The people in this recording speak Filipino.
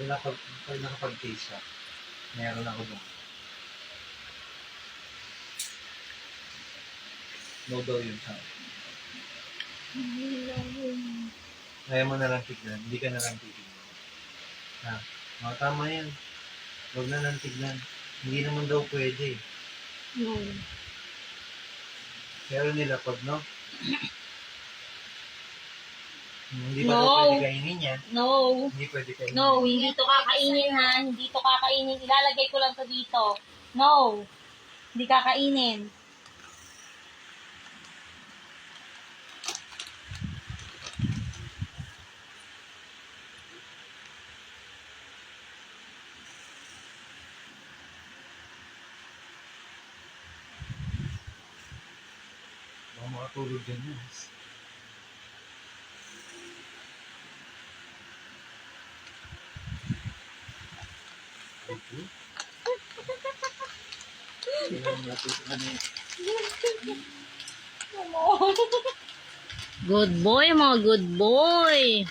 Pag nakapag-taste siya, meron ako doon. No daw yun sa akin. Kaya mo na lang tignan. Hindi ka na lang titignan. Ha? Tama yan. Huwag na lang tignan. Hindi naman daw pwede. No. Pero nila pag, no? Hindi pa No. daw pwede kainin yan. No. Hindi pwede kainin. No, hindi to kakainin ha. Hindi to kakainin. Ilalagay ko lang to dito. No. Hindi kakainin. Baka makatulog dyan yun. Okay. Tingnan natin ano yun. Good boy, mga good boy.